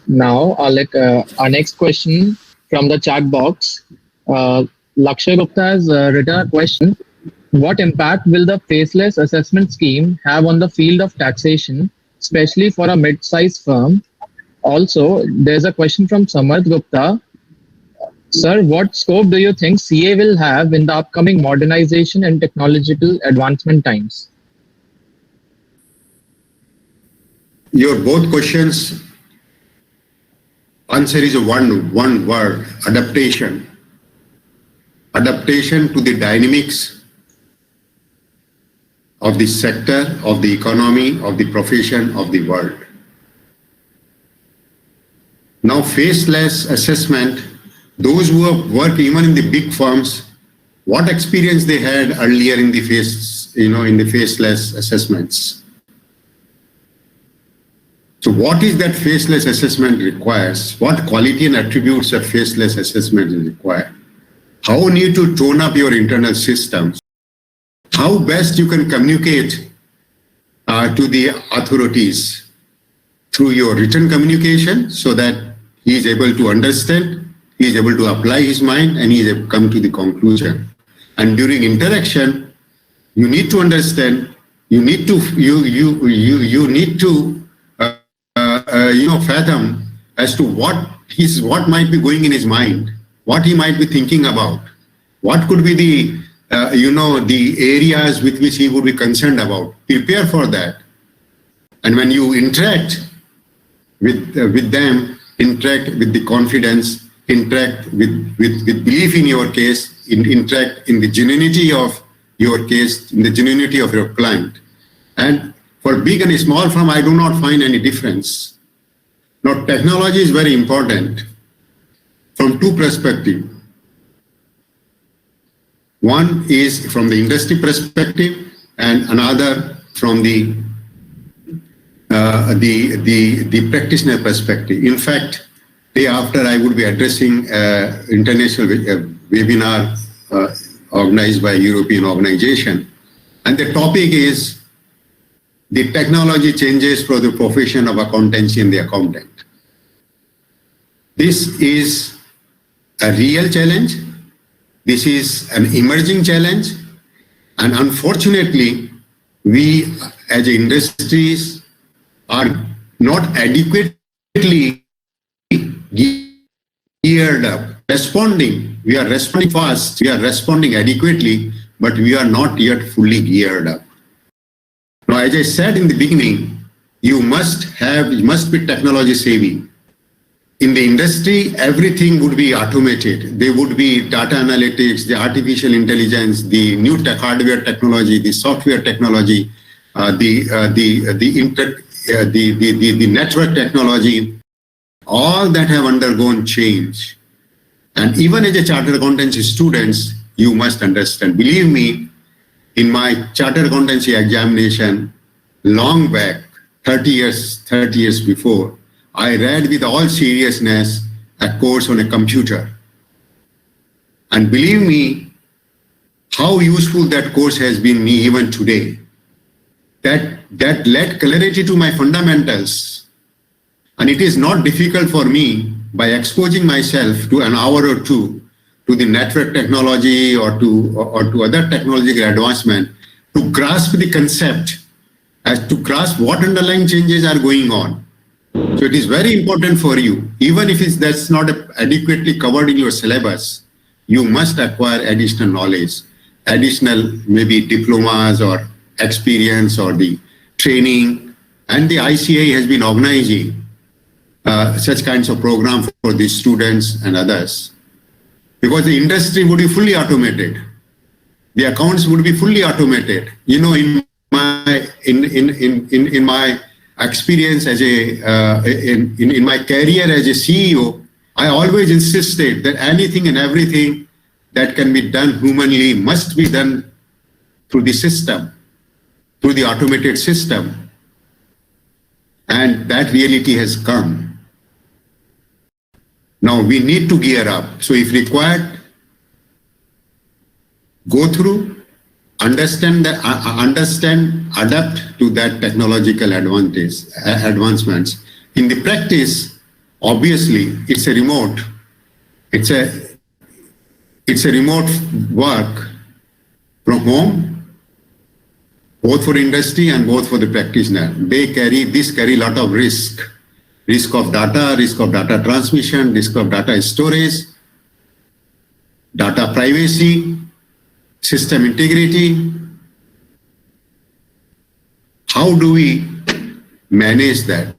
Now, our next question from the chat box. Uh, Lakshay Gupta has written a question. What impact will the faceless assessment scheme have on the field of taxation, especially for a mid-sized firm? Also, there's a question from Samarth Gupta. Sir, what scope do you think CA will have in the upcoming modernization and technological advancement times? Your both questions answer is a one word: adaptation. Adaptation to the dynamics of the sector, of the economy, of the profession, of the world. Now, faceless assessment, those who have worked even in the big firms, what experience they had earlier in the faceless assessments. So what is that faceless assessment requires? What quality and attributes of faceless assessment is required? How you need to tone up your internal systems? How best you can communicate to the authorities through your written communication so that he is able to understand, he is able to apply his mind, and he is able to come to the conclusion. And during interaction, you need to understand, you need to fathom as to what might be going in his mind, what he might be thinking about, what could be the the areas with which he would be concerned about. Prepare for that. And when you interact with them, interact with the confidence, interact with belief in your case, interact in the genuinity of your case, in the genuinity of your client. And for big and small firm, I do not find any difference. Now, technology is very important from two perspectives. One is from the industry perspective, and another from the practitioner perspective. In fact, day after I would be addressing international webinar organized by a European organization, and the topic is the technology changes for the profession of accountancy and the accountant. This is a real challenge. This is an emerging challenge. And unfortunately, we as industries are not adequately geared up. We are responding fast, we are responding adequately, but we are not yet fully geared up. Now, as I said in the beginning, you must be technology savvy. In the industry, everything would be automated. There would be data analytics, the artificial intelligence, the new hardware technology, the software technology, the network technology. All that have undergone change. And even as a chartered accountancy students, you must understand. Believe me, in my chartered accountancy examination, long back, 30 years before, I read with all seriousness a course on a computer. And believe me, how useful that course has been me even today. That led clarity to my fundamentals. And it is not difficult for me, by exposing myself to an hour or two to the network technology or to other technological advancement, to grasp the concept, as to grasp what underlying changes are going on. So it is very important for you, even if that's not adequately covered in your syllabus, you must acquire additional knowledge, additional maybe diplomas or experience or the training. And the ICAI has been organizing such kinds of programs for the students and others, because the industry would be fully automated. The accounts would be fully automated. You know, in my experience as in my career as a CEO, I always insisted that anything and everything that can be done humanly must be done through the system, through the automated system. And that reality has come. Now we need to gear up. So if required, go through, understand, adapt to that technological advancements. In the practice, Obviously, it's a remote. It's a remote work from home, both for industry and both for the practitioner. They carry a lot of risk of data transmission, risk of data storage, data privacy, system integrity. How do we manage that?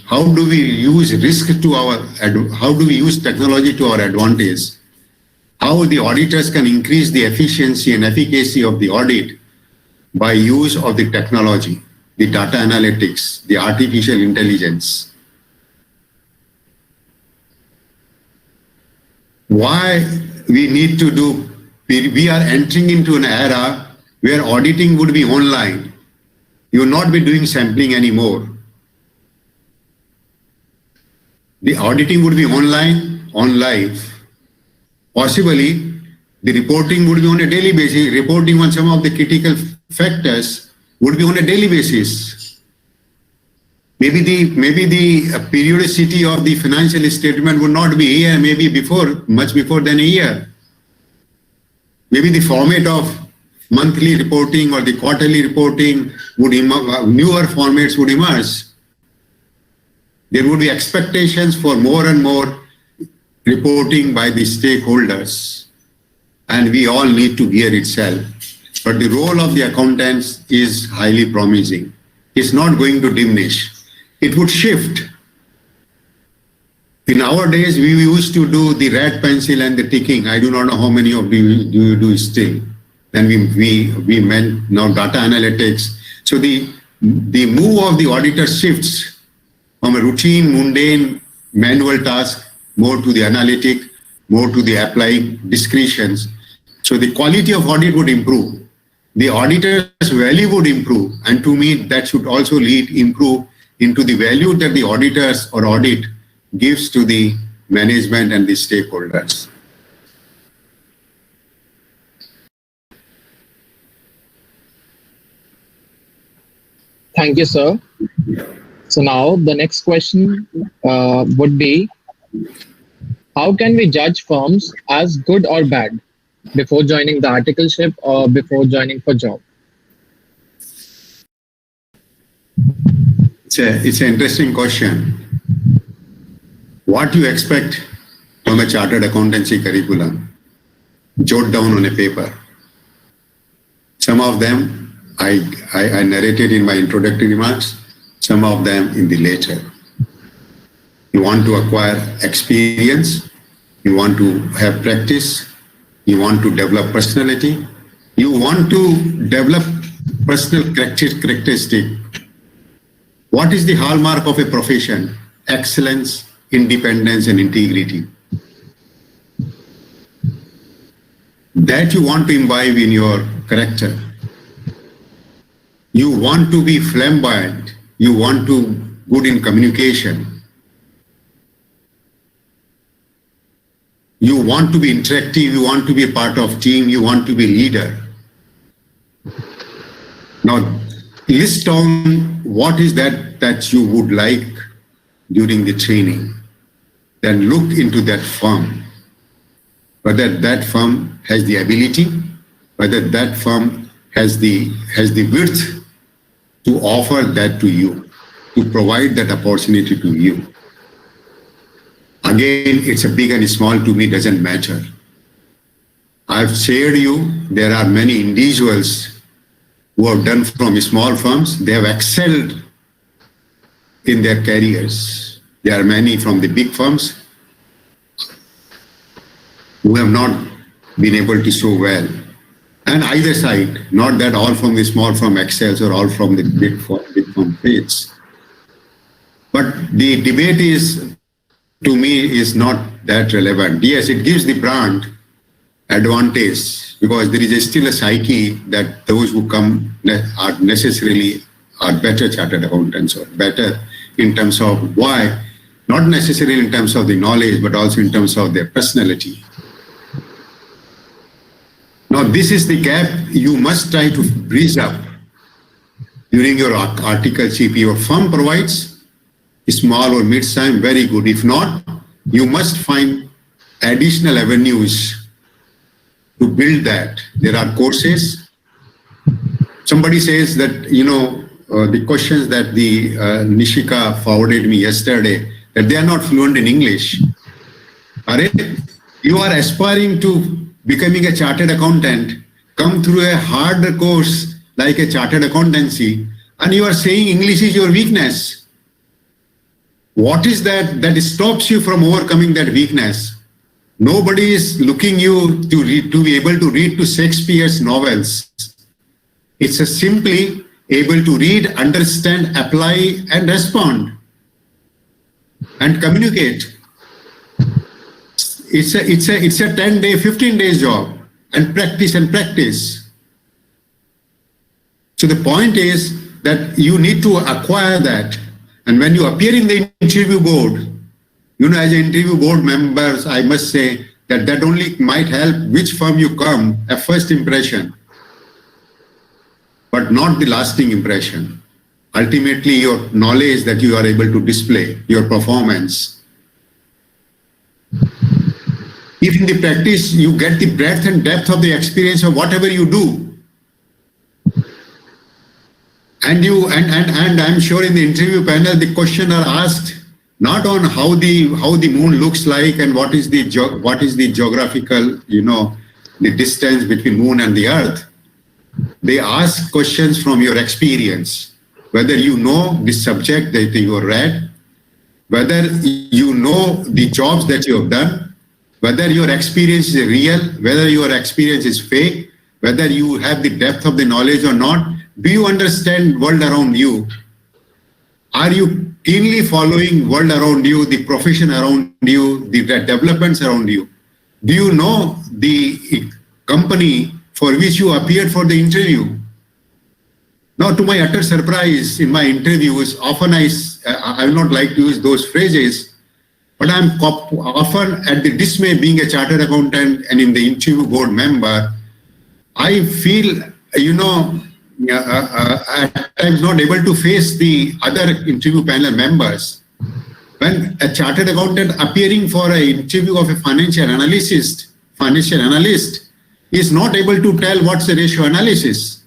How do we use how do we use technology to our advantage? How the auditors can increase the efficiency and efficacy of the audit by use of the technology, the data analytics, the artificial intelligence. Why we need to do, we are entering into an era where auditing would be online. You will not be doing sampling anymore. The auditing would be online, on live. Possibly, the reporting would be on a daily basis. Reporting on some of the critical factors would be on a daily basis. Maybe the periodicity of the financial statement would not be here, maybe much before than a year. Maybe the format of monthly reporting or the quarterly reporting newer formats would emerge. There would be expectations for more and more reporting by the stakeholders, and we all need to gear itself. But the role of the accountants is highly promising. It's not going to diminish. It would shift. In our days, we used to do the red pencil and the ticking. I do not know how many of you do still. Then we meant now data analytics. So the move of the auditor shifts from a routine, mundane, manual task more to the analytic, more to the applying discretions. So the quality of audit would improve. The auditor's value would improve. And to me, that should also improve into the value that the auditors or audit gives to the management and the stakeholders. Thank you, sir. So now the next question would be, how can we judge firms as good or bad before joining the articleship or before joining for job? It's an interesting question. What you expect from a chartered accountancy curriculum, jot down on a paper. Some of them I narrated in my introductory remarks, some of them in the later. You want to acquire experience, you want to have practice, you want to develop personality, you want to develop personal characteristic. What is the hallmark of a profession? Excellence, independence, and integrity. That you want to imbibe in your character. You want to be flamboyant. You want to good in communication. You want to be interactive. You want to be a part of team. You want to be a leader. Now, list down what is that you would like during the training. Then look into that firm. Whether that firm has the ability, whether that firm has the width to offer that to you, to provide that opportunity to you. Again, it's a big and small, to me doesn't matter. I've shared you, there are many individuals who have done from small firms, they have excelled in their careers. There are many from the big firms who have not been able to show well. And either side, not that all from the small firm excels or all from the big firm fails. But the debate is, to me, is not that relevant. Yes, it gives the brand advantage because there is still a psyche that those who come are better chartered accountants or better in terms of why, not necessarily in terms of the knowledge, but also in terms of their personality. Now, this is the gap you must try to bridge up during your articleship. Your firm provides small or mid-size, very good. If not, you must find additional avenues to build that. There are courses. Somebody says that, the questions that the Nishika forwarded me yesterday, that they are not fluent in English. You are aspiring to becoming a chartered accountant, come through a hard course like a chartered accountancy, and you are saying English is your weakness. What is that stops you from overcoming that weakness? Nobody is looking you to be able to read to Shakespeare's novels. It's simply able to read, understand, apply, and respond, and communicate. It's a 10-day, 15-day job, and practice. So the point is that you need to acquire that. And when you appear in the interview board, as an interview board members, I must say that only might help which firm you come, a first impression, but not the lasting impression. Ultimately, your knowledge that you are able to display, your performance. If in the practice you get the breadth and depth of the experience of whatever you do, and I'm sure in the interview panel the question are asked not on how the moon looks like and what is the geographical, the distance between moon and the earth. They ask questions from your experience, whether you know the subject that you have read, whether you know the jobs that you have done, whether your experience is real, whether your experience is fake, whether you have the depth of the knowledge or not. Do you understand world around you? Are you keenly following world around you, the profession around you, the developments around you? Do you know the company for which you appeared for the interview? Now, to my utter surprise, in my interviews, often I will not like to use those phrases, but I'm often at the dismay being a chartered accountant and in the interview board member. I feel, at times not able to face the other interview panel members. When a chartered accountant appearing for an interview of a financial analyst is not able to tell what's the ratio analysis.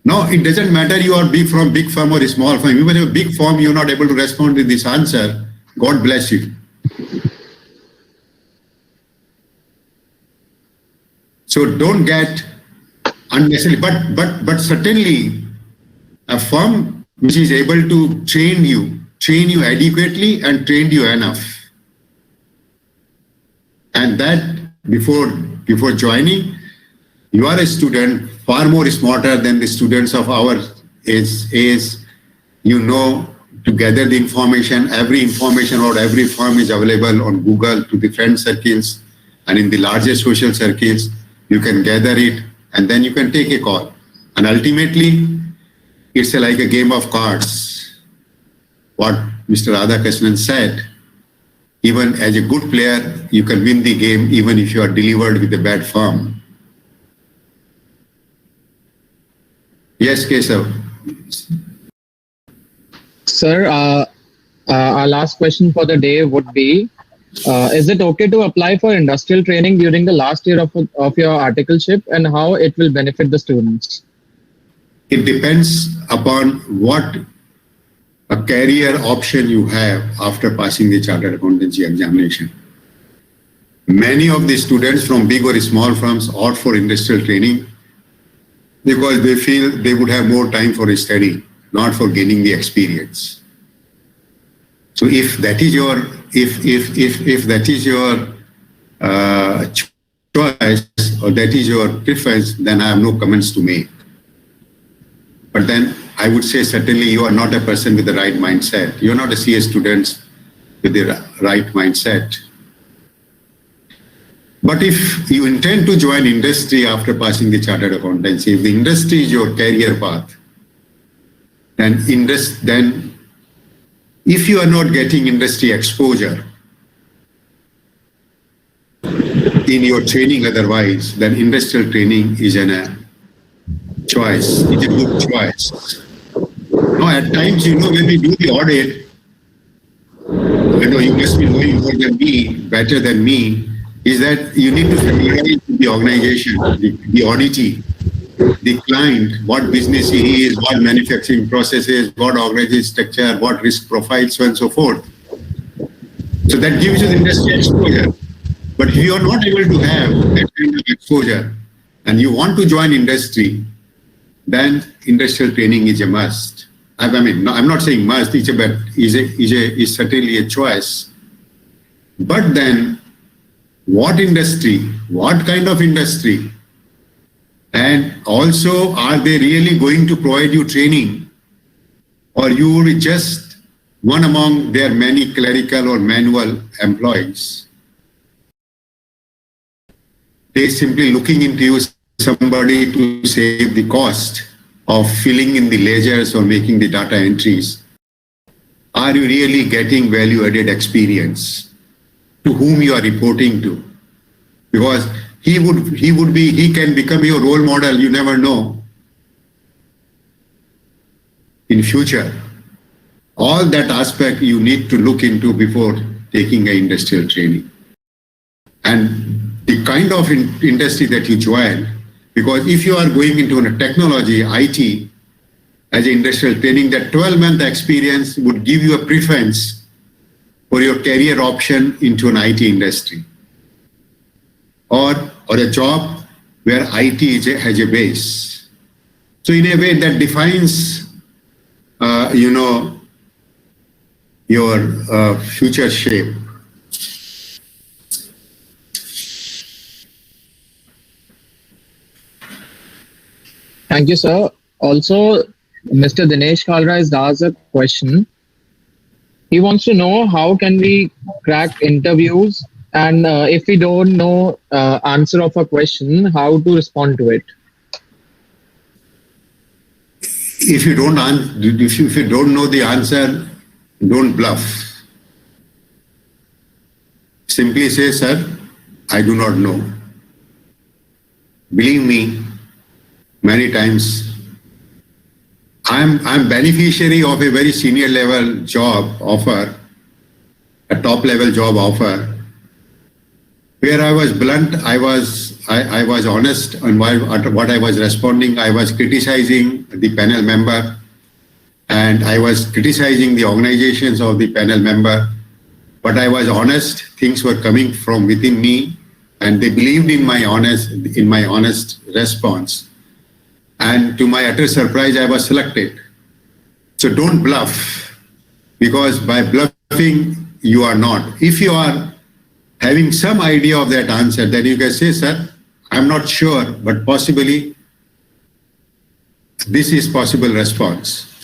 No, it doesn't matter you are big firm or a small firm. Even if a big firm, you're not able to respond to this answer. God bless you. So don't get unnecessarily, but certainly a firm which is able to train you adequately and train you enough. And that before joining, you are a student far more smarter than the students of our age. To gather the information, every information about every firm is available on Google to the friend circles and in the largest social circles. You can gather it and then you can take a call. And ultimately, it's like a game of cards. What Mr. Radhakrishnan said, even as a good player, you can win the game even if you are delivered with a bad firm. Yes, Kesav. Sir, our last question for the day would be, is it okay to apply for industrial training during the last year of your articleship, and how it will benefit the students? It depends upon what a career option you have after passing the chartered accountancy examination. Many of the students from big or small firms opt for industrial training because they feel they would have more time for study, not for gaining the experience. So if that is your choice or that is your preference, then I have no comments to make. But then I would say certainly you are not a person with the right mindset. You are not a CS student with the right mindset. But if you intend to join industry after passing the chartered accountancy, if the industry is your career path, then if you are not getting industry exposure in your training otherwise, then industrial training is a choice. It's a good choice. No, at times, when we do the audit, you must be knowing more than me, better than me, is that you need to familiarize with the organization, the auditee, the client, what business he is, what manufacturing processes, what organization structure, what risk profile, so on and so forth. So that gives you the industry exposure. But if you are not able to have that kind of exposure and you want to join industry, then industrial training is a must. I mean, no, I'm not saying must, is certainly a choice. But then, what industry, what kind of industry, and also are they really going to provide you training, or you will be just one among their many clerical or manual employees? They simply looking into you, somebody to save the cost of filling in the ledgers or making the data entries. Are you really getting value-added experience? To whom you are reporting to? Because he can become your role model, you never know. In future, all that aspect you need to look into before taking an industrial training. And the kind of industry that you join, because if you are going into a technology, IT, as an industrial training, that 12-month experience would give you a preference for your career option into an IT industry, or a job where IT has a base. So in a way that defines, your future shape. Thank you, sir. Also, Mr. Dinesh Kalra has asked a question. He wants to know how can we crack interviews, and if we don't know answer of a question, how to respond to it. If you don't know the answer, don't bluff. Simply say, sir, I do not know. Believe me, many times I'm beneficiary of a very senior level job offer, a top level job offer, where I was blunt, I was honest on what I was responding. I was criticizing the panel member, and I was criticizing the organizations of the panel member, but I was honest. Things were coming from within me, and they believed in my honest response. And to my utter surprise, I was selected. So don't bluff, because by bluffing, you are not. If you are having some idea of that answer, then you can say, sir, I'm not sure, but possibly this is possible response.